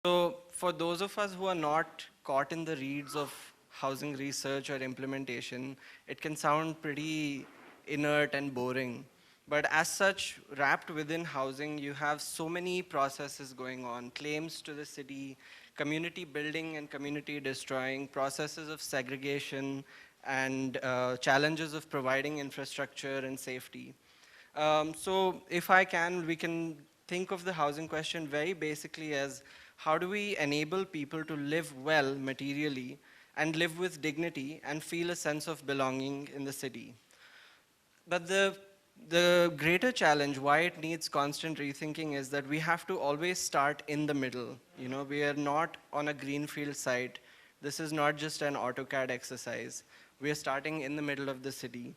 So for those of us who are not caught in the reeds of housing research or implementation, it can sound pretty inert and boring. But as such, wrapped within housing, you have so many processes going on, claims to the city, community building and community destroying, processes of segregation, and challenges of providing infrastructure and safety. So if I can, we can think of the housing question very basically as how do we enable people to live well materially and live with dignity and feel a sense of belonging in the city. But the greater challenge, why it needs constant rethinking, is that we have to always start in the middle. You know, we are not on a greenfield site. This is not just an AutoCAD exercise. We are starting in the middle of the city.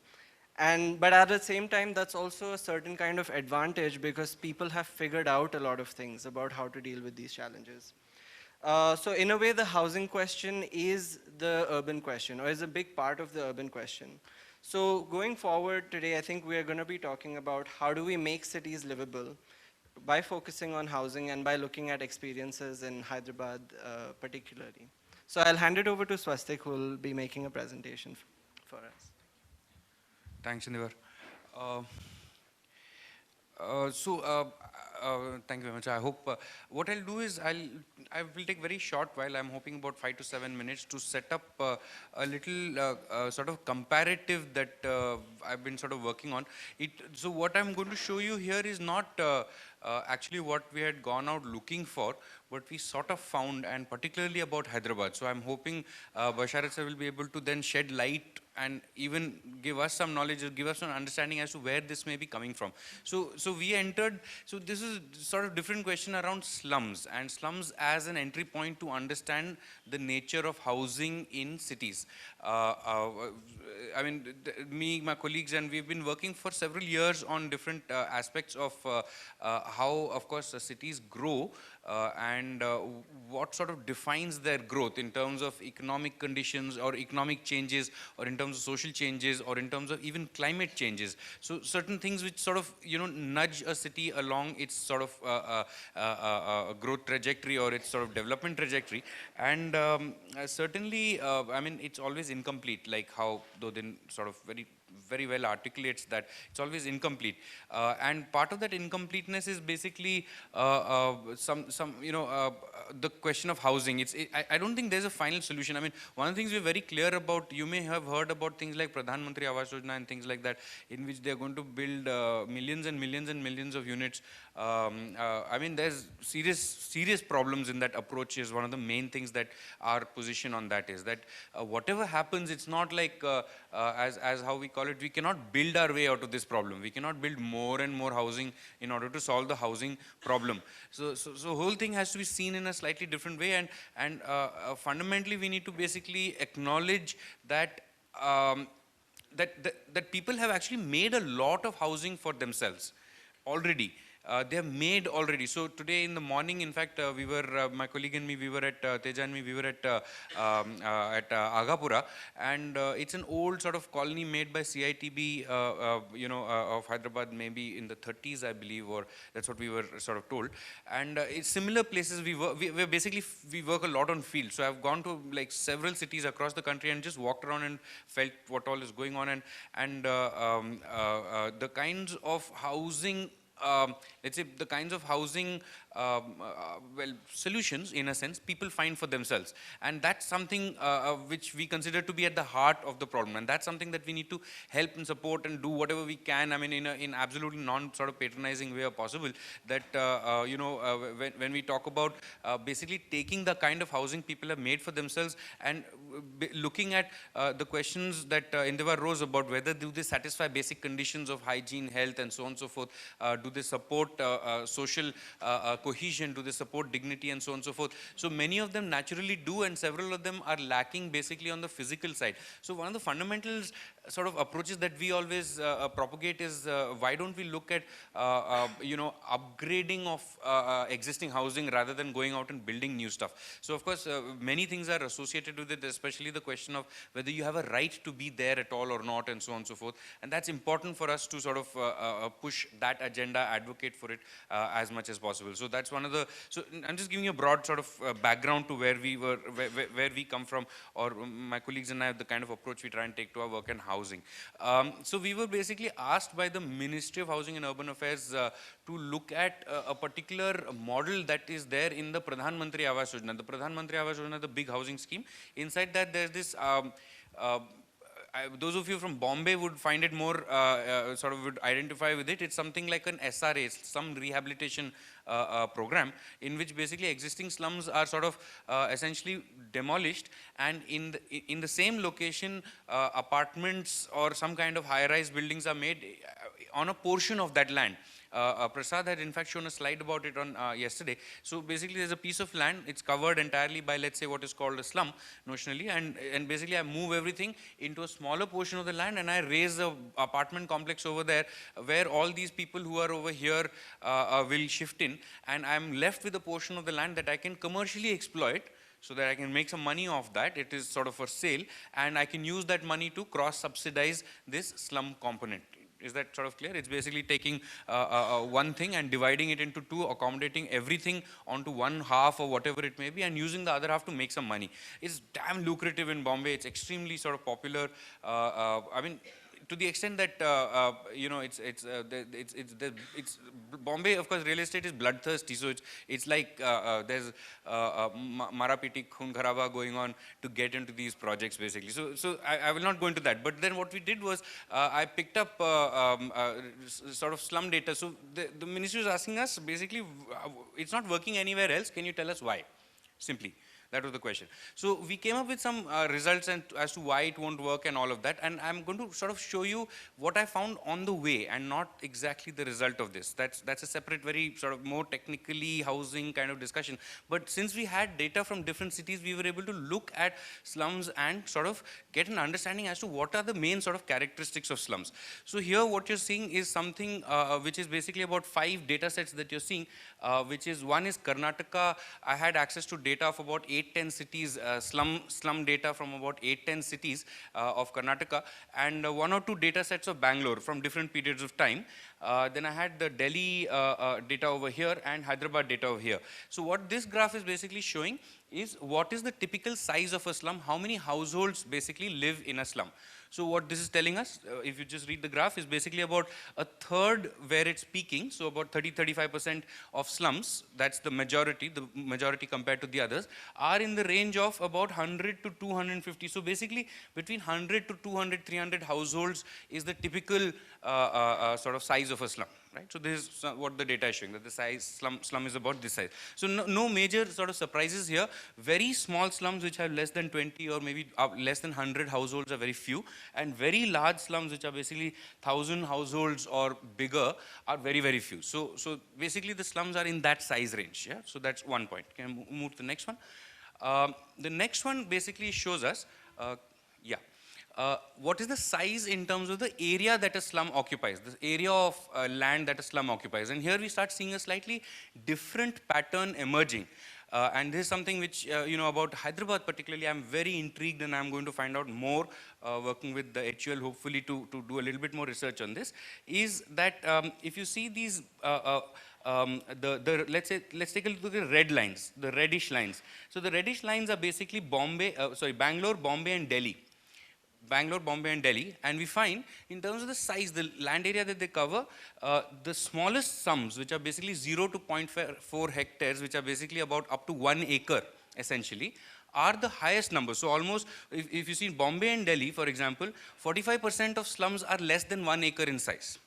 But at the same time, that's also a certain kind of advantage because people have figured out a lot of things about how to deal with these challenges. So in a way, the housing question is the urban question, or is a big part of the urban question. So going forward today, I think we are going to be talking about how do we make cities livable by focusing on housing and by looking at experiences in Hyderabad particularly. So I'll hand it over to Swastik, who will be making a presentation for us. Thanks, Indivar. Uh, Thank you very much. I hope what I'll do is I will take very short while. I'm hoping about 5 to 7 minutes to set up a little sort of comparative that I've been sort of working on. So what I'm going to show you here is not actually what we had gone out looking for, but we sort of found, and particularly about Hyderabad. So I'm hoping Basharat sir will be able to then shed light and even give us some knowledge, or give us some understanding as to where this may be coming from. So we entered, so this is sort of different question around slums, and slums as an entry point to understand the nature of housing in cities. I mean, me, my colleagues, and we've been working for several years on different aspects of how, of course, cities grow and what sort of defines their growth in terms of economic conditions or economic changes, or in terms of social changes, or in terms of even climate changes. So certain things which sort of, you know, nudge a city along its sort of growth trajectory or its sort of development trajectory. And certainly, I mean, it's always incomplete, like how Dodin sort of very well articulates that it's always incomplete, and part of that incompleteness is basically some you know the question of housing. I don't think there's a final solution. I mean, one of the things we're very clear about, you may have heard about things like Pradhan Mantri Awas Yojana and things like that, in which they're going to build millions and millions and millions of units. I mean, there's serious problems in that approach. Is one of the main things that our position on that is that whatever happens, it's not like as how we call it, we cannot build our way out of this problem. We cannot build more and more housing in order to solve the housing problem. So whole thing has to be seen in a slightly different way, and fundamentally we need to basically acknowledge that that people have actually made a lot of housing for themselves already. They have made already. So today in the morning, in fact, we were, my colleague and me, we were at, Teja and me, we were at Agapura, and it's an old sort of colony made by CITB, you know, of Hyderabad, maybe in the 30s, I believe, or that's what we were sort of told. And it's similar places. We basically, we work a lot on field. So I've gone to like several cities across the country and just walked around and felt what all is going on, and the kinds of housing, let's say the kinds of housing well, solutions in a sense people find for themselves, and that's something which we consider to be at the heart of the problem, and that's something that we need to help and support and do whatever we can. I mean, in absolutely non sort of patronizing way possible, that you know, when we talk about basically taking the kind of housing people have made for themselves and looking at the questions that Indivar rose about, whether do they satisfy basic conditions of hygiene, health, and so on and so forth, do they support social cohesion, do they support dignity, and so on and so forth. So many of them naturally do, and several of them are lacking basically on the physical side. So one of the fundamentals sort of approaches that we always propagate is why don't we look at you know, upgrading of existing housing rather than going out and building new stuff. So of course many things are associated with it, especially the question of whether you have a right to be there at all or not, and so on and so forth, and that's important for us to sort of push that agenda agenda, advocate for it as much as possible. So that's one of the, so I'm just giving you a broad sort of background to where we were, where we come from, or my colleagues and I, the kind of approach we try and take to our work and housing. So we were basically asked by the Ministry of Housing and Urban Affairs to look at a particular model that is there in the Pradhan Mantri Awas Yojana. The Pradhan Mantri Awas Yojana, the big housing scheme. Inside that, there's this. Those of you from Bombay would find it more, sort of would identify with it. It's something like an SRA, some rehabilitation program, in which basically existing slums are sort of essentially demolished, and in the same location, apartments or some kind of high-rise buildings are made on a portion of that land. Prasad had in fact shown a slide about it on yesterday. So basically there's a piece of land, it's covered entirely by, let's say, what is called a slum notionally, and basically I move everything into a smaller portion of the land, and I raise a apartment complex over there where all these people who are over here will shift in, and I'm left with a portion of the land that I can commercially exploit, so that I can make some money off that. It is sort of for sale, and I can use that money to cross-subsidize this slum component. Is that sort of clear? It's basically taking one thing and dividing it into two, accommodating everything onto one half or whatever it may be, and using the other half to make some money. It's damn lucrative in Bombay. It's extremely sort of popular. I mean, to the extent that you know, it's Bombay. Of course, real estate is bloodthirsty. So it's like there's marapiti khun kharaba going on to get into these projects basically. So I will not go into that. But then what we did was I picked up sort of slum data. So the ministry was asking us basically, it's not working anywhere else. Can you tell us why? Simply. That was the question. So we came up with some results and as to why it won't work and all of that. And I'm going to sort of show you what I found on the way and not exactly the result of this. That's a separate, very sort of more technically housing kind of discussion. But since we had data from different cities, we were able to look at slums and sort of get an understanding as to what are the main sort of characteristics of slums. So here what you're seeing is something which is basically about 5 data sets that you're seeing, which is one is Karnataka. I had access to data of about 8-10 cities, slum data from about 8-10 cities of Karnataka, and 1 or 2 data sets of Bangalore from different periods of time. Then I had the Delhi data over here and Hyderabad data over here. So what this graph is basically showing is what is the typical size of a slum, how many households basically live in a slum. So what this is telling us, if you just read the graph, is basically about a third where it's peaking. So about 30-35% of slums, that's the majority compared to the others, are in the range of about 100 to 250. So basically between 100 to 200, 300 households is the typical sort of size of a slum. Right? So this is what the data is showing, that the size slum is about this size. So no major sort of surprises here. Very small slums which have less than 20 or maybe less than 100 households are very few, and very large slums which are basically 1,000 households or bigger are very, very few. So basically the slums are in that size range. Yeah? So that's one point. Can I move to the next one? The next one basically shows us, what is the size in terms of the area that a slum occupies, the area of land that a slum occupies. And here we start seeing a slightly different pattern emerging. And this is something which, you know, about Hyderabad particularly, I'm very intrigued and I'm going to find out more working with the HUL, hopefully to do a little bit more research on this, is that if you see these, let's take a look at the red lines, the reddish lines. So the reddish lines are basically Bangalore, Bombay and Delhi. Bangalore, Bombay and Delhi, and we find in terms of the size, the land area that they cover, the smallest slums, which are basically 0 to 0.4 hectares, which are basically about up to 1 acre essentially, are the highest numbers. So almost, if you see Bombay and Delhi, for example, 45% of slums are less than 1 acre in size.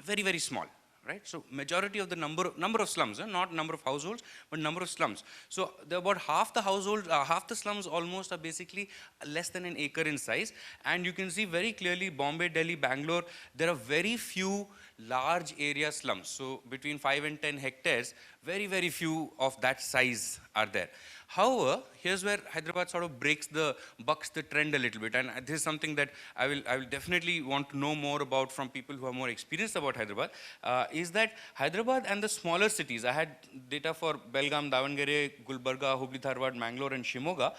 Very, very small. Right? So majority of the number of slums, not number of households, but number of slums. So about half the households, half the slums almost are basically less than an acre in size. And you can see very clearly Bombay, Delhi, Bangalore, there are very few large area slums. So between 5 and 10 hectares, very, very few of that size are there. However, here's where Hyderabad sort of bucks the trend a little bit, and this is something that I will definitely want to know more about from people who are more experienced about Hyderabad, is that Hyderabad and the smaller cities, I had data for Belgaum, Davangere, Gulbarga, Hubli Dharwad, Mangalore and Shimoga,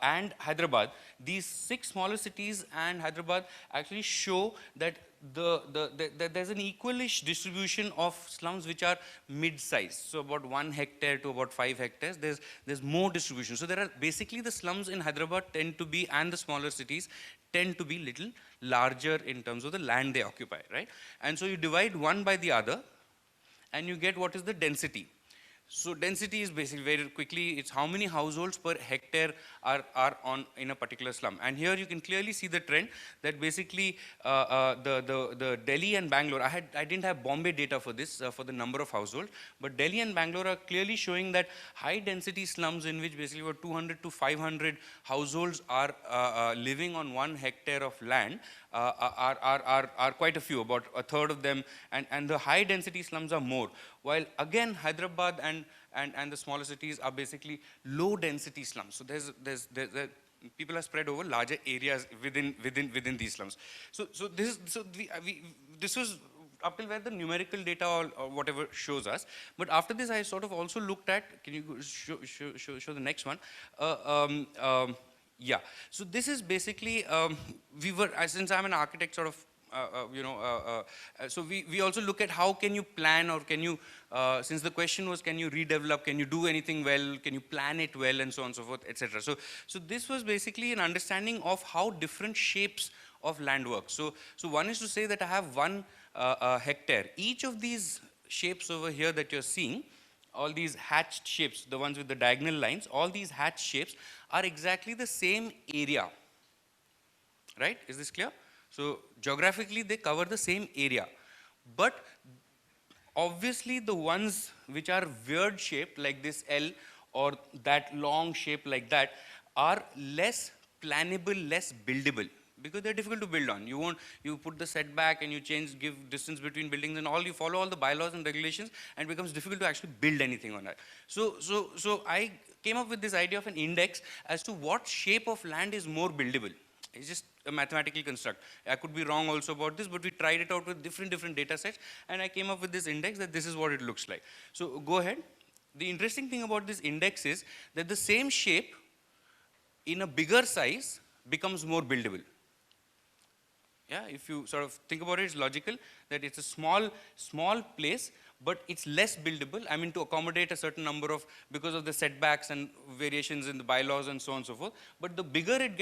and Hyderabad. These 6 smaller cities and Hyderabad actually show that there's an equalish distribution of slums which are mid-sized. So about 1 hectare to about 5 hectares, there's more distribution. So there are basically the slums in Hyderabad tend to be, and the smaller cities tend to be little larger in terms of the land they occupy, right? And so you divide one by the other, and you get what is the density. So density is basically, very quickly, it's how many households per hectare are on in a particular slum. And here you can clearly see the trend that basically the Delhi and Bangalore, I didn't have Bombay data for this, for the number of households, but Delhi and Bangalore are clearly showing that high density slums in which basically about 200 to 500 households are living on 1 hectare of land are quite a few, about a third of them, and the high density slums are more. While again, Hyderabad and the smaller cities are basically low density slums. So there's people are spread over larger areas within these slums. So this was up till where the numerical data or whatever shows us. But after this, I sort of also looked at, can you show the next one? Yeah, so this is basically, since I'm an architect sort of, so we also look at how can you plan, or can you, since the question was can you redevelop, can you do anything well, can you plan it well, and so on and so forth, etc. So this was basically an understanding of how different shapes of land work. So one is to say that I have 1 hectare. Each of these shapes over here that you're seeing, all these hatched shapes, the ones with the diagonal lines, all these hatched shapes are exactly the same area, right? Is this clear? So geographically, they cover the same area. But obviously, the ones which are weird shaped, like this L, or that long shape like that, are less plannable, less buildable, because they're difficult to build on. You put the setback and you give distance between buildings and all, you follow all the bylaws and regulations, and it becomes difficult to actually build anything on that. So I came up with this idea of an index as to what shape of land is more buildable. It's just a mathematical construct. I could be wrong also about this, but we tried it out with different data sets, and I came up with this index that this is what it looks like. So go ahead. The interesting thing about this index is that the same shape in a bigger size becomes more buildable. Yeah, if you sort of think about it, it's logical that it's a small place, but it's less buildable. I mean, to accommodate a certain number of, because of the setbacks and variations in the bylaws and so on and so forth. But the bigger it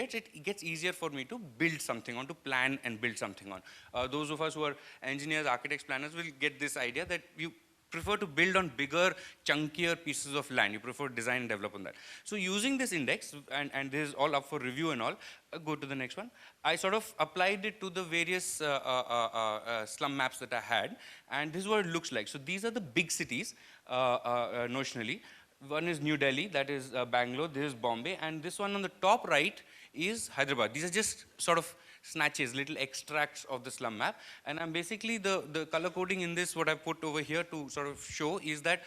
gets easier for me to build something on, to plan and build something on. Those of us who are engineers, architects, planners will get this idea that you prefer to build on bigger, chunkier pieces of land. You prefer design and develop on that. So using this index, and this is all up for review and all, go to the next one. I sort of applied it to the various slum maps that I had, and this is what it looks like. So these are the big cities, notionally. One is New Delhi, that is Bangalore, this is Bombay, and this one on the top right is Hyderabad. These are just sort of snatches, little extracts of the slum map. And I'm basically, the color coding in this, what I put over here to sort of show is that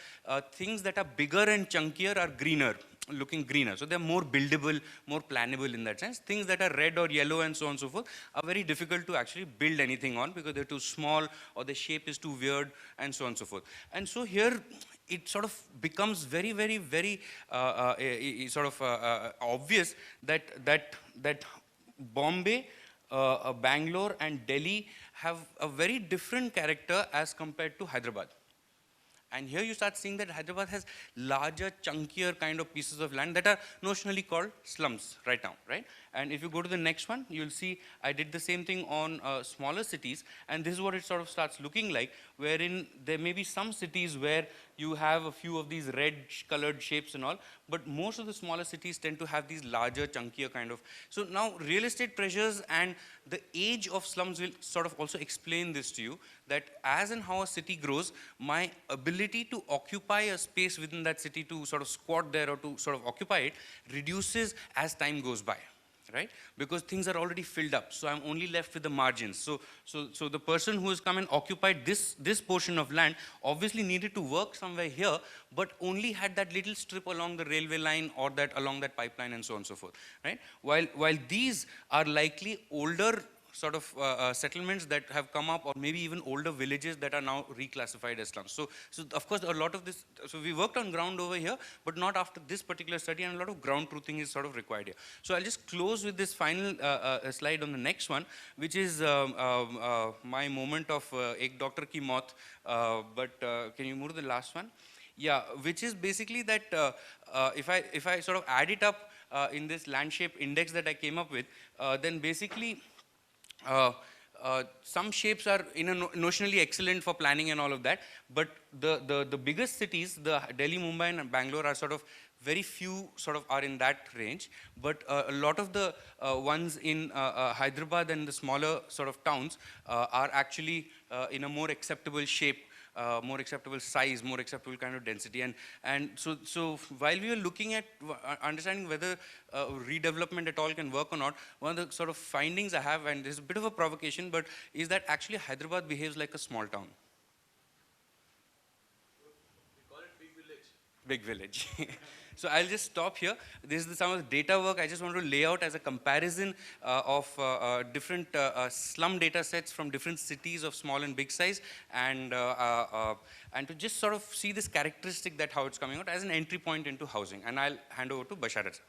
things that are bigger and chunkier are greener, looking greener. So they're more buildable, more plannable in that sense. Things that are red or yellow and so on and so forth are very difficult to actually build anything on because they're too small or the shape is too weird and so on and so forth. And so here, it sort of becomes very sort of obvious that Bombay, Bangalore and Delhi have a very different character as compared to Hyderabad. And here you start seeing that Hyderabad has larger, chunkier kind of pieces of land that are notionally called slums right now, right? And if you go to the next one, you'll see I did the same thing on smaller cities, and this is what it sort of starts looking like, wherein there may be some cities where you have a few of these red colored shapes and all, but most of the smaller cities tend to have these larger, chunkier kind of. So now real estate pressures and the age of slums will sort of also explain this to you, that as and how a city grows, my ability to occupy a space within that city to sort of squat there or to sort of occupy it reduces as time goes by. Right? Because things are already filled up. So I'm only left with the margins. So the person who has come and occupied this portion of land obviously needed to work somewhere here, but only had that little strip along the railway line or that along that pipeline and so on and so forth. Right? While these are likely older sort of settlements that have come up, or maybe even older villages that are now reclassified as slums. So of course, a lot of this, so we worked on ground over here, but not after this particular study, and a lot of ground truthing is sort of required here. So I'll just close with this final slide on the next one, which is my moment of Ek Doctor Ki Maut, but can you move to the last one? Yeah, which is basically that if I sort of add it up in this landscape index that I came up with, then basically some shapes are notionally excellent for planning and all of that, but the biggest cities, the Delhi, Mumbai and Bangalore, are sort of very few sort of are in that range, but a lot of the ones in Hyderabad and the smaller sort of towns are actually in a more acceptable shape, more acceptable size, more acceptable kind of density. And so while we were looking at understanding whether redevelopment at all can work or not, one of the sort of findings I have, and this is a bit of a provocation, but is that actually Hyderabad behaves like a small town. We call it big village. Big village. So I'll just stop here. This is some of the data work I just want to lay out as a comparison of different slum data sets from different cities of small and big size, and to just sort of see this characteristic that how it's coming out as an entry point into housing. And I'll hand over to Basharat.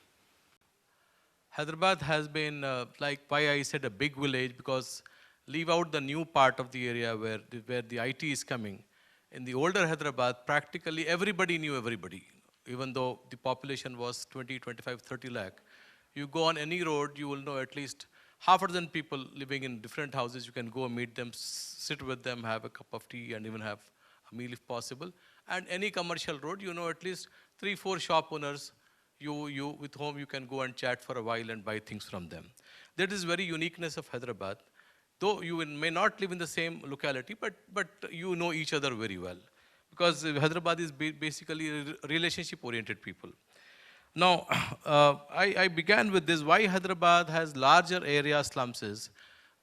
Hyderabad has been like why I said a big village, because leave out the new part of the area where the IT is coming. In the older Hyderabad, practically everybody knew everybody. Even though the population was 20, 25, 30 lakh, you go on any road, you will know at least half a dozen people living in different houses. You can go and meet them, sit with them, have a cup of tea, and even have a meal if possible. And any commercial road, you know at least 3, 4 shop owners with whom you can go and chat for a while and buy things from them. That is very uniqueness of Hyderabad. Though you may not live in the same locality, but you know each other very well, because Hyderabad is basically relationship-oriented people. Now, I began with this, why Hyderabad has larger area slums is,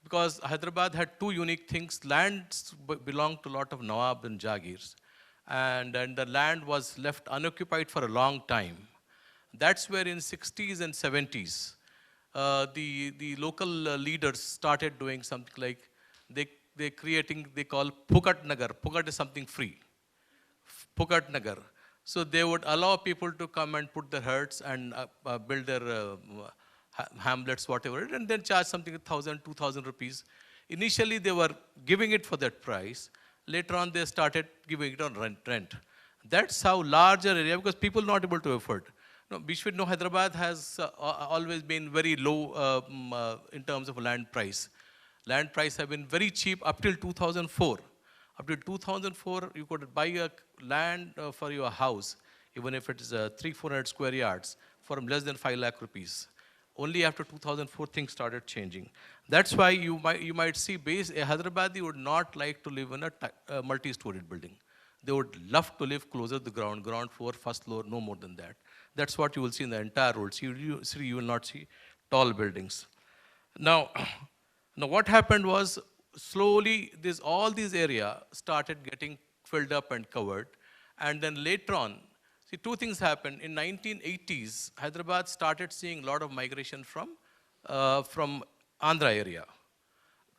because Hyderabad had 2 unique things. Lands belonged to a lot of Nawab and Jagirs, and the land was left unoccupied for a long time. That's where in 60s and 70s, the local leaders started doing something like, they call Phukat Nagar. Phukat is something free. Phukat Nagar. So they would allow people to come and put their huts and build their hamlets, whatever, and then charge something 1,000, 2,000 rupees. Initially, they were giving it for that price. Later on, they started giving it on rent. That's how larger area, because people not able to afford. No, we should know Hyderabad has always been very low in terms of land price. Land price have been very cheap up till 2004. Up to 2004, you could buy a land for your house, even if it is 300-400 square yards, for less than 5 lakh rupees. Only after 2004, things started changing. That's why you might see a Hyderabadi would not like to live in a multi-storied building. They would love to live closer to the ground floor, first floor, no more than that. That's what you will see in the entire road. So you will not see tall buildings. Now what happened was, slowly all these areas started getting filled up and covered. And then later on, see, 2 things happened. In 1980s, Hyderabad started seeing a lot of migration from Andhra area.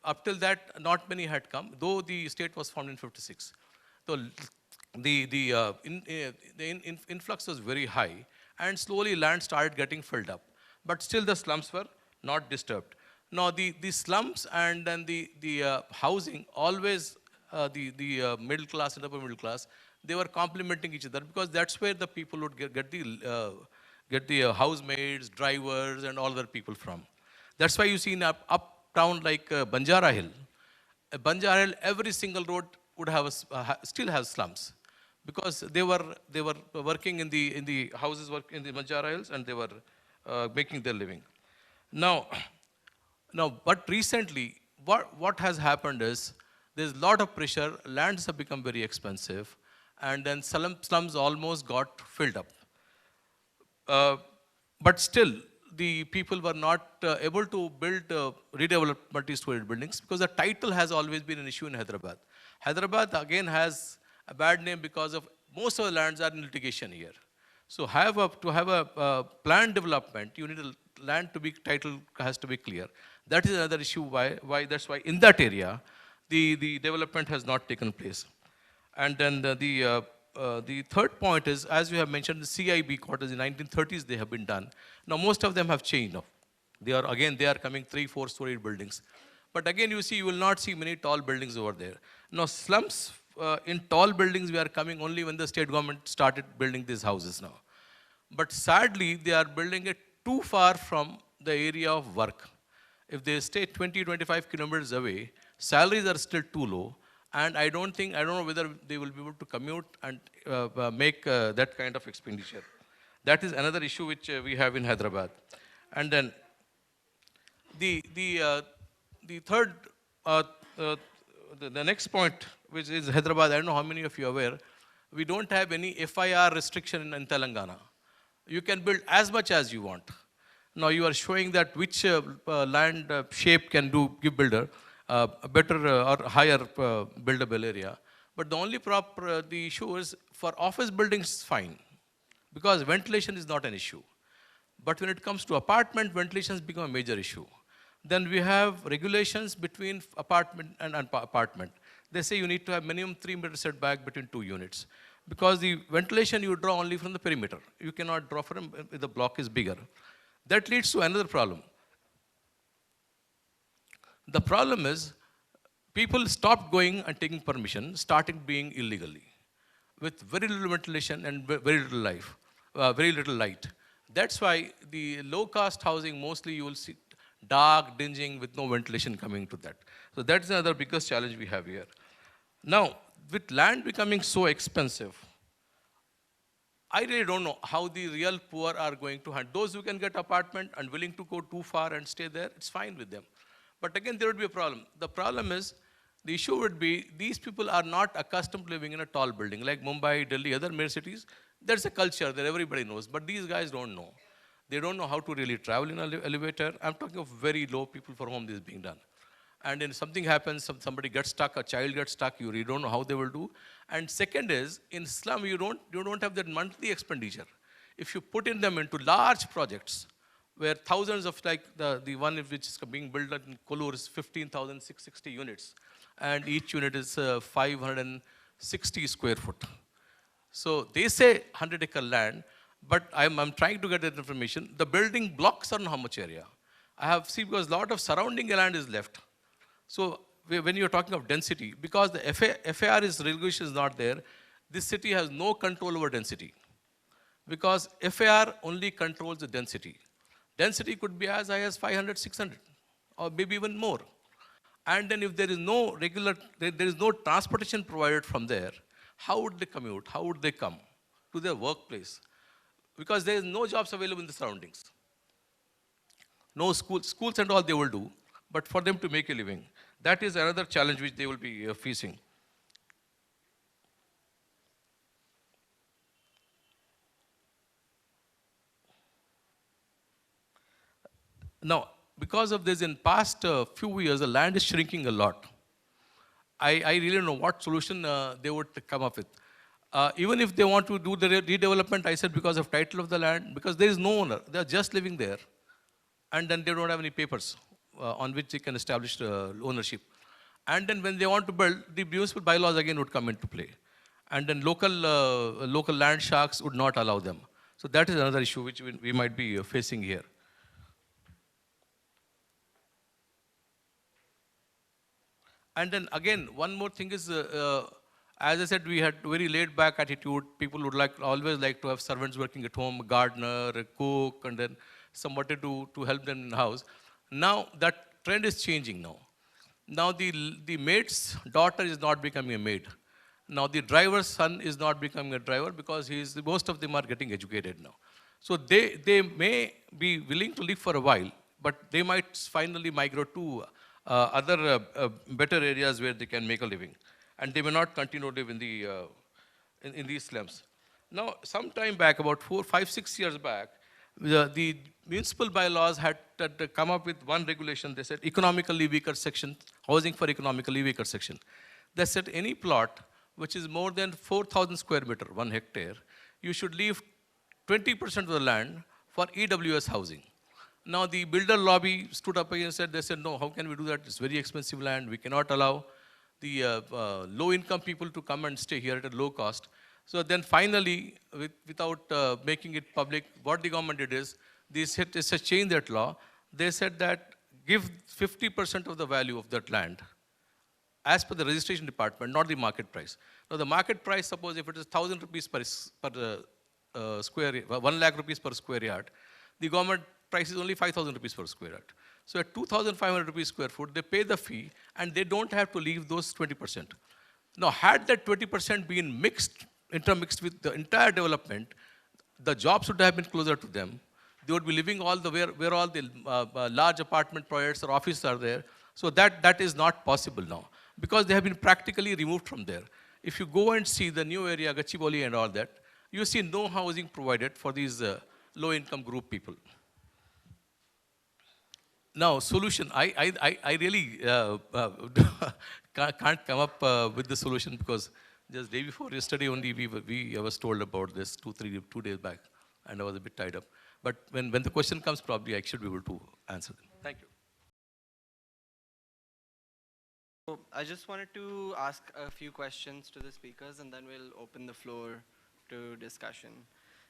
Up till that, not many had come, though the state was formed in 56. So the influx was very high, and slowly land started getting filled up. But still the slums were not disturbed. Now the slums and then the housing, always the middle class and upper middle class, they were complementing each other, because that's where the people would get the housemaids, drivers, and all other people from. That's why you see in uptown like Banjara Hill. Banjara Hill, every single road would have still have slums, because they were working in the houses, in the Banjara Hills, and they were making their living. Now, but recently, what has happened is, there's a lot of pressure, lands have become very expensive, and then slums almost got filled up. But still, the people were not able to build redevelop multi-storied buildings, because the title has always been an issue in Hyderabad. Hyderabad again has a bad name because of most of the lands are in litigation here. So to have a planned development, you need a land to be, title has to be clear. That is another issue that's why in that area, the development has not taken place. And then the third point is, as you have mentioned, the CIB quarters in 1930s, they have been done. Now, most of them have changed now. They are coming 3-4 story buildings. But again, you will not see many tall buildings over there. Now, slums in tall buildings, we are coming only when the state government started building these houses now. But sadly, they are building it too far from the area of work. If they stay 20-25 kilometers away, salaries are still too low. And I don't know whether they will be able to commute and make that kind of expenditure. That is another issue which we have in Hyderabad. And then the third, the next point, which is Hyderabad, I don't know how many of you are aware, we don't have any FIR restriction in Telangana. You can build as much as you want. Now you are showing that which land shape can give builder a better or higher buildable area. But the only the issue is for office buildings, fine, because ventilation is not an issue. But when it comes to apartment, ventilation has become a major issue. Then we have regulations between apartment and apartment. They say you need to have minimum 3-meter setback between 2 units. Because the ventilation you draw only from the perimeter. You cannot draw from if the block is bigger. That leads to another problem. The problem is people stopped going and taking permission, started being illegally, with very little ventilation and very little light. That's why the low-cost housing, mostly you will see dark, dingy, with no ventilation coming to that. So that's another biggest challenge we have here. Now, with land becoming so expensive, I really don't know how the real poor are going to handle. Those who can get apartment and willing to go too far and stay there, it's fine with them. But again, there would be a problem. The problem is, the issue would be, these people are not accustomed to living in a tall building, like Mumbai, Delhi, other major cities. There's a culture that everybody knows, but these guys don't know. They don't know how to really travel in an elevator. I'm talking of very low people for whom this is being done. And then something happens, somebody gets stuck, a child gets stuck, you really don't know how they will do. And second is, in slum, you don't have that monthly expenditure. If you put in them into large projects, where thousands of, like the one which is being built in Kollur is 15,660 units, and each unit is 560 square foot. So they say 100-acre land, but I'm trying to get that information. The building blocks are on how much area? I have seen, because a lot of surrounding land is left. So when you're talking of density, because the FAR regulation is not there, this city has no control over density. Because FAR only controls the density. Density could be as high as 500, 600, or maybe even more. And then if there is no there is no transportation provided from there, how would they commute? How would they come to their workplace? Because there is no jobs available in the surroundings. No schools and all they will do, but for them to make a living. That is another challenge which they will be facing. Now, because of this, in past few years, the land is shrinking a lot. I really don't know what solution they would come up with. Even if they want to do the redevelopment, I said because of title of the land, because there is no owner. They are just living there. And then they don't have any papers on which they can establish ownership. And then when they want to build, the municipal bylaws again would come into play. And then local land sharks would not allow them. So that is another issue which we might be facing here. And then again, one more thing is, as I said, we had very laid back attitude. People would always like to have servants working at home, a gardener, a cook, and then somebody to help them in the house. Now that trend is changing now. Now the maid's daughter is not becoming a maid. Now the driver's son is not becoming a driver because most of them are getting educated now. So they may be willing to live for a while, but they might finally migrate to other better areas where they can make a living. And they may not continue to live in these slums. Now, some time back, about 4, 5, 6 years back, the municipal bylaws had come up with one regulation. They said economically weaker section, housing for economically weaker section. They said any plot which is more than 4,000 square meter, 1 hectare, you should leave 20% of the land for EWS housing. Now the builder lobby stood up again and said, they said, no, how can we do that? It's very expensive land. We cannot allow the low-income people to come and stay here at a low cost. So then finally, without making it public, what the government did is, they said, they said change that law. They said that give 50% of the value of that land as per the registration department, not the market price. Now the market price, suppose if it is 1,000 rupees per square, 1 lakh rupees per square yard, the government price is only 5,000 rupees per square yard. So at 2,500 rupees square foot, they pay the fee and they don't have to leave those 20%. Now had that 20% been intermixed with the entire development, the jobs would have been closer to them. They would be living all the where all the large apartment projects or offices are there. So that is not possible now because they have been practically removed from there. If you go and see the new area, Gachibowli and all that, you see no housing provided for these low-income group people. Now, solution. I really can't come up with the solution because just day before yesterday only I was told about this 2 days back, and I was a bit tied up. But when the question comes, probably I should be able to answer them. Thank you. So I just wanted to ask a few questions to the speakers, and then we'll open the floor to discussion.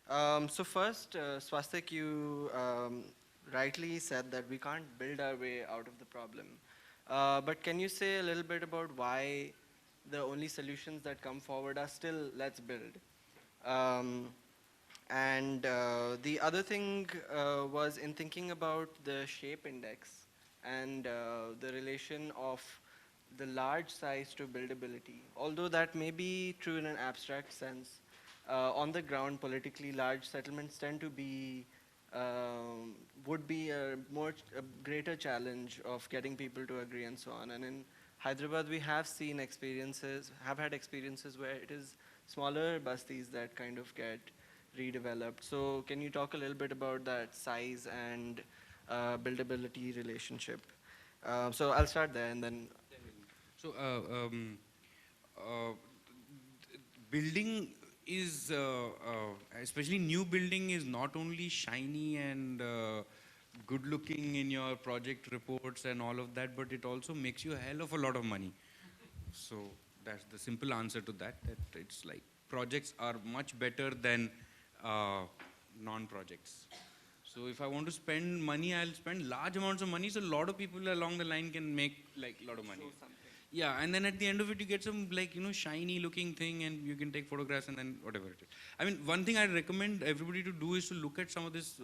So first, Swastik, you rightly said that we can't build our way out of the problem. But can you say a little bit about why the only solutions that come forward are still let's build? And the other thing was in thinking about the shape index and the relation of the large size to buildability. Although that may be true in an abstract sense, on the ground, politically large settlements tend to be would be a greater challenge of getting people to agree and so on. And in Hyderabad, we have seen experiences, have had experiences where it is smaller bastis that kind of get redeveloped. So can you talk a little bit about that size and buildability relationship? So I'll start there and then. So building is, especially new building, is not only shiny and good looking in your project reports and all of that, but it also makes you a hell of a lot of money. So that's the simple answer to that, that it's like projects are much better than non-projects. So if I want to spend money, I'll spend large amounts of money, so a lot of people along the line can make like a lot of money. Yeah, and then at the end of it, you get some like, shiny looking thing and you can take photographs and then whatever it is. I mean, one thing I recommend everybody to do is to look at some of this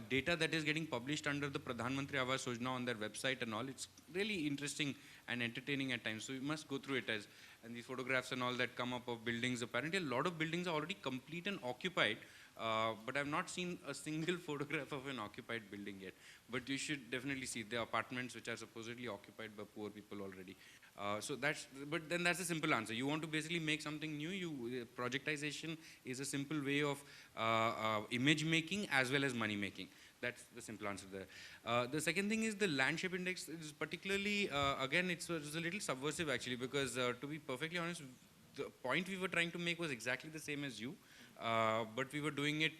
data that is getting published under the Pradhan Mantri Awas Yojana on their website and all. It's really interesting and entertaining at times. So you must go through it and these photographs and all that come up of buildings. Apparently a lot of buildings are already complete and occupied. But I've not seen a single photograph of an occupied building yet. But you should definitely see the apartments which are supposedly occupied by poor people already. But then that's a simple answer. You want to basically make something new. Projectization is a simple way of image making as well as money making. That's the simple answer there. The second thing is the land shape index is particularly, again, it's a little subversive actually, because to be perfectly honest, the point we were trying to make was exactly the same as you. But we were doing it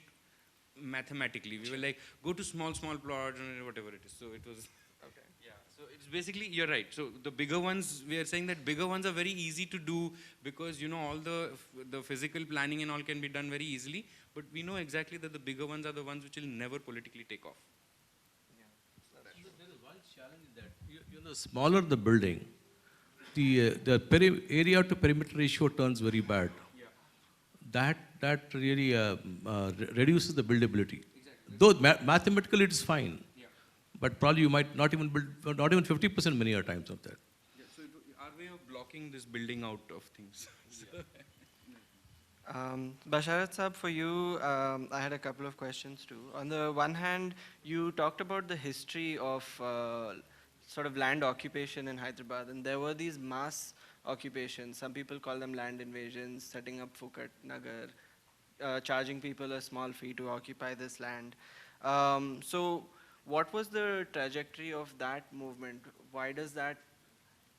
mathematically. We were like, go to small plots and whatever it is. So it was, okay. Yeah, so it's basically, you're right. So the bigger ones, we are saying that bigger ones are very easy to do because, all the physical planning and all can be done very easily. But we know exactly that the bigger ones are the ones which will never politically take off. Yeah. So there is one challenge in that. The smaller the building, the area to perimeter ratio turns very bad. That really reduces the buildability. Exactly. Though mathematically it's fine, but probably you might not even build, not even 50% many a times of that. Yeah, so our way of blocking this building out of things. Basharat Saab, for you, I had a couple of questions too. On the one hand, you talked about the history of sort of land occupation in Hyderabad, and there were these mass occupations. Some people call them land invasions, setting up Phukat Nagar, charging people a small fee to occupy this land. So what was the trajectory of that movement? Why does that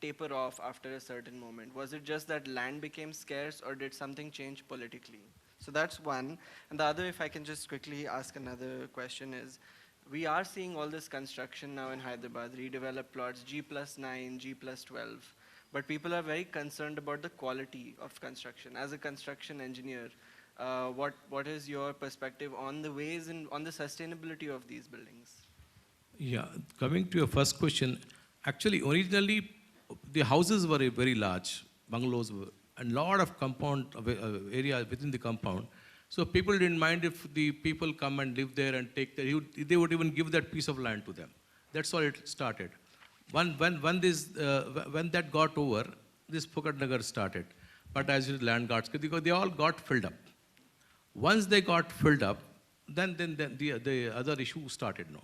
taper off after a certain moment? Was it just that land became scarce, or did something change politically? So that's one. And the other, if I can just quickly ask another question, is we are seeing all this construction now in Hyderabad, redeveloped plots, G plus 9, G plus 12. But people are very concerned about the quality of construction. As a construction engineer, what is your perspective on the ways and on the sustainability of these buildings? Yeah, coming to your first question, actually originally the houses were very large, bungalows were, and lot of compound area within the compound. So people didn't mind if the people come and live there and take they would even give that piece of land to them. That's how it started. When that got over, this Phukat Nagar started. But as it land got, because they all got filled up. Once they got filled up, then the other issue started now.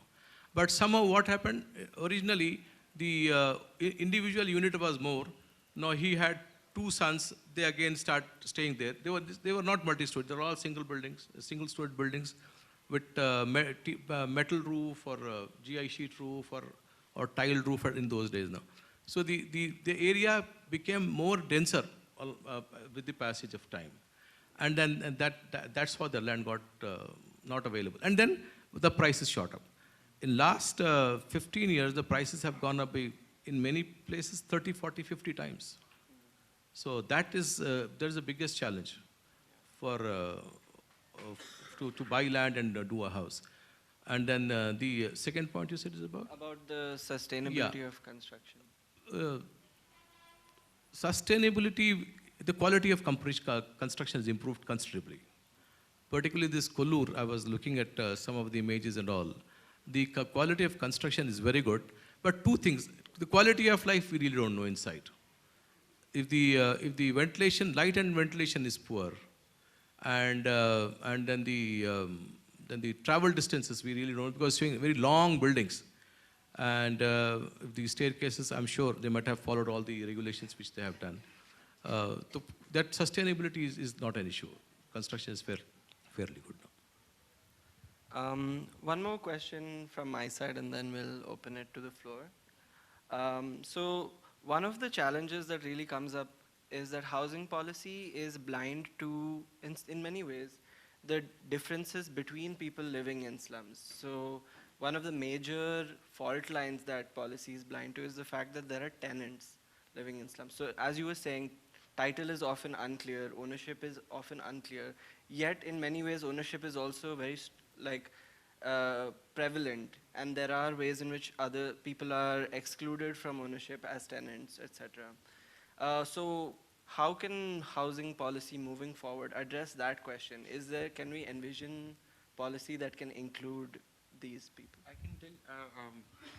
But somehow what happened, originally the individual unit was more. Now he had two sons, they again start staying there. They were not multi-story, they were all single-story buildings with metal roof or GI sheet roof or tile roof in those days now. So the area became more denser with the passage of time. And then that's how the land got not available. And then the prices shot up. In last 15 years, the prices have gone up in many places 30, 40, 50 times. So that is there's the biggest challenge for to buy land and do a house. And then the second point you said is about? About the sustainability of construction. Sustainability, the quality of construction has improved considerably. Particularly this Kollur, I was looking at some of the images and all. The quality of construction is very good, but two things. The quality of life we really don't know inside. If the ventilation, light and ventilation is poor, and then the travel distances we really don't, because it's very long buildings, and the staircases, I'm sure they might have followed all the regulations which they have done. That sustainability is not an issue. Construction is fairly good now. One more question from my side, and then we'll open it to the floor. So one of the challenges that really comes up is that housing policy is blind to, in many ways, the differences between people living in slums. So one of the major fault lines that policy is blind to is the fact that there are tenants living in slums. So as you were saying, title is often unclear, ownership is often unclear, yet in many ways ownership is also very prevalent, and there are ways in which other people are excluded from ownership as tenants, etc. So how can housing policy moving forward address that question? Can we envision policy that can include these people?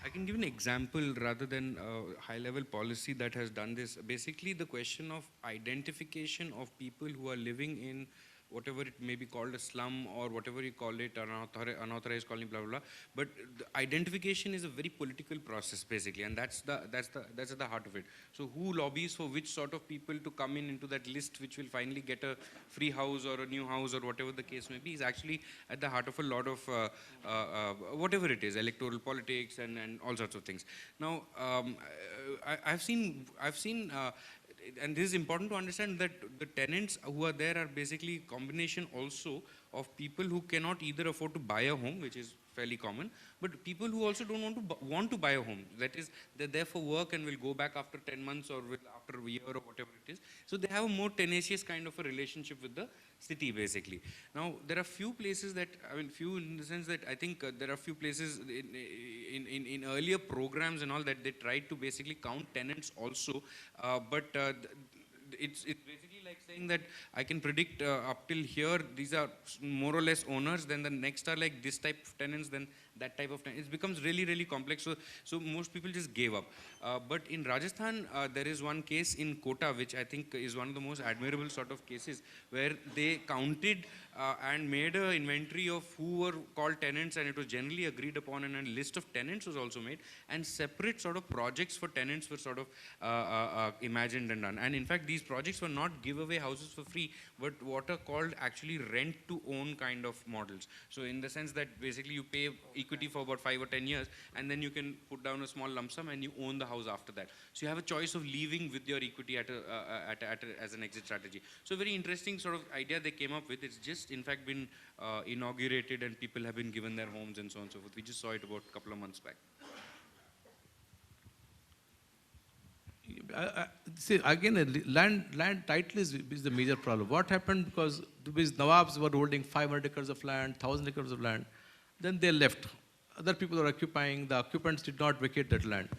I can give an example rather than a high-level policy that has done this. Basically, the question of identification of people who are living in whatever it may be called a slum or whatever you call it, unauthorized colony, blah, blah, blah. But the identification is a very political process, basically, and that's at the heart of it. So who lobbies for which sort of people to come into that list, which will finally get a free house or a new house or whatever the case may be, is actually at the heart of a lot of whatever it is, electoral politics and all sorts of things. Now, I've seen and this is important to understand, that the tenants who are there are basically combination also of people who cannot either afford to buy a home, which is fairly common, but people who also don't want to buy a home. That is, they're there for work and will go back after 10 months or after a year or whatever it is. So they have a more tenacious kind of a relationship with the city, basically. Now, there are few places that, few in the sense that I think there are few places in earlier programs and all that they tried to basically count tenants also, but it's basically like saying that I can predict up till here, these are more or less owners, then the next are like this type of tenants, then that type of tenants. It becomes really, really complex. So most people just gave up. But in Rajasthan, there is one case in Kota, which I think is one of the most admirable sort of cases, where they counted and made an inventory of who were called tenants, and it was generally agreed upon, and a list of tenants was also made, and separate sort of projects for tenants were sort of imagined and done. And in fact, these projects were not giveaway houses for free, but what are called actually rent to own kind of models. So in the sense that basically you pay equity for about 5 or 10 years, and then you can put down a small lump sum and you own the house after that. So you have a choice of leaving with your equity as an exit strategy. So very interesting sort of idea they came up with. It's just just in fact been inaugurated and people have been given their homes and so on and so forth. We just saw it about a couple of months back. See, again, land title is the major problem. What happened because Nawabs were holding 500 acres of land, 1,000 acres of land, then they left. Other people were occupying, the occupants did not vacate that land.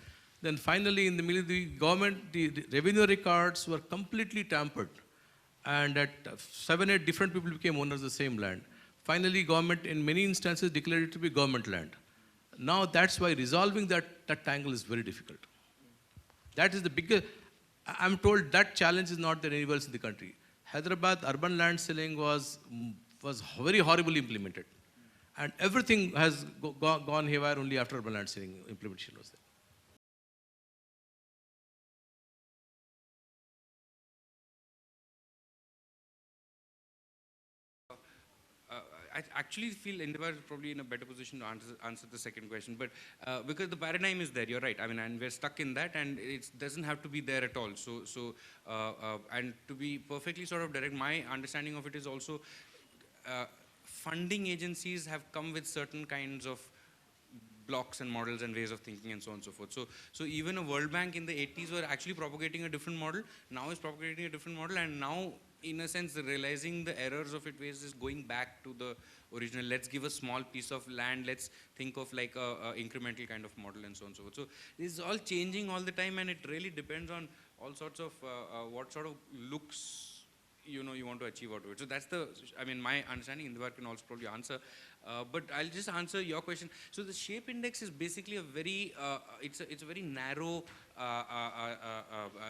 Then finally, in the middle, the government, the revenue records were completely tampered. And at 7, 8 different people became owners of the same land. Finally, government, in many instances, declared it to be government land. Now, that's why resolving that tangle is very difficult. That is the biggest, I'm told that challenge is not there anywhere else in the country. Hyderabad urban land selling was very horribly implemented. And everything has gone haywire only after urban land selling implementation was there. I actually feel Indiva is probably in a better position to answer the second question, but because the paradigm is there, you're right. I mean, and we're stuck in that, and it doesn't have to be there at all. And to be perfectly sort of direct, my understanding of it is also funding agencies have come with certain kinds of blocks and models and ways of thinking and so on and so forth. So even a World Bank in the 80s were actually propagating a different model, now is propagating a different model, and now in a sense realizing the errors of it ways is going back to the original. Let's give a small piece of land, let's think of like a incremental kind of model and so on and so forth. So this is all changing all the time, and it really depends on all sorts of what sort of looks you want to achieve out of it. So that's I mean, my understanding. Indiva can also probably answer, but I'll just answer your question. So the shape index is basically a very, it's a very narrow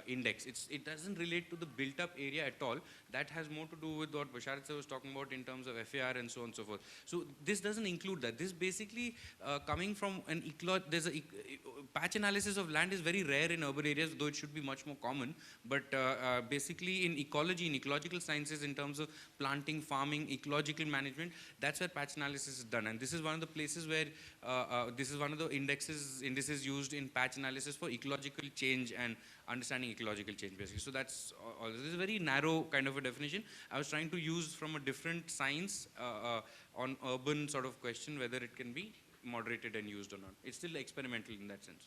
index. It doesn't relate to the built-up area at all. That has more to do with what Basharat sir was talking about in terms of FAR and so on and so forth. So this doesn't include that. This basically coming from an there's a patch analysis of land is very rare in urban areas, though it should be much more common. But basically in ecology, in ecological sciences, in terms of planting, farming, ecological management, that's where patch analysis is done. And this is one of the places where this is one of the indices used in patch analysis for ecological change and understanding ecological change, basically. So that's all. This is a very narrow kind of a definition. I was trying to use from a different science on urban sort of question, whether it can be moderated and used or not. It's still experimental in that sense.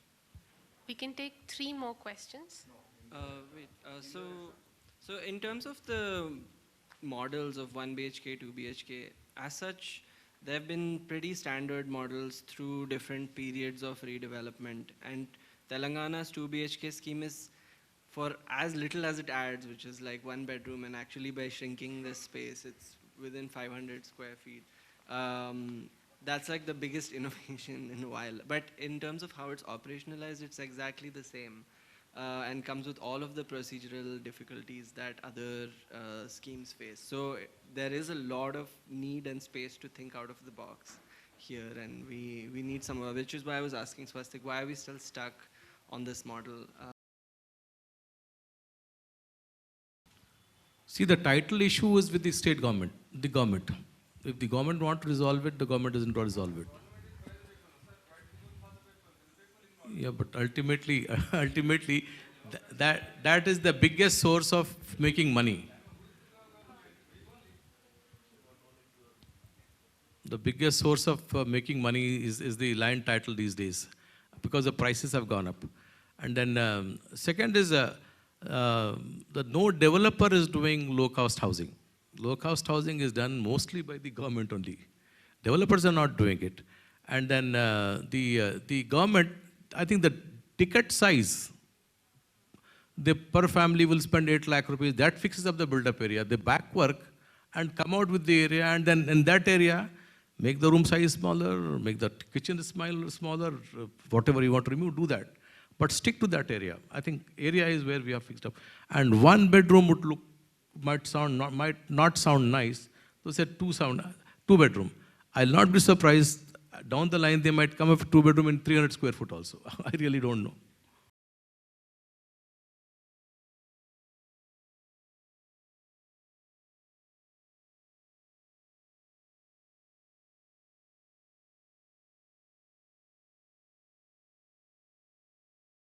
We can take 3 more questions. So in terms of the models of 1 BHK, 2 BHK, as such, there have been pretty standard models through different periods of redevelopment. And Telangana's 2 BHK scheme is for as little as it adds, which is like 1 bedroom, and actually by shrinking this space, it's within 500 square feet. That's like the biggest innovation in a while. But in terms of how it's operationalized, it's exactly the same. And comes with all of the procedural difficulties that other schemes face. So there is a lot of need and space to think out of the box here, and we need some, which is why I was asking Swastik, why are we still stuck on this model? See, the title issue is with the state government, the government. If the government wants to resolve it, the government doesn't want to resolve it. Yeah, but ultimately, that is the biggest source of making money. The biggest source of making money is the land title these days, because the prices have gone up. And then second is no developer is doing low-cost housing. Low-cost housing is done mostly by the government only. Developers are not doing it. And then the government, I think the ticket size, the per family will spend 8 lakh rupees. That fixes up the build-up area. They back work and come out with the area, and then in that area, make the room size smaller, make the kitchen smaller, whatever you want to remove, do that. But stick to that area. I think area is where we are fixed up. And 1 bedroom might not sound nice. So say 2 bedroom. I'll not be surprised. Down the line, they might come up with 2 bedroom in 300 square foot also. I really don't know.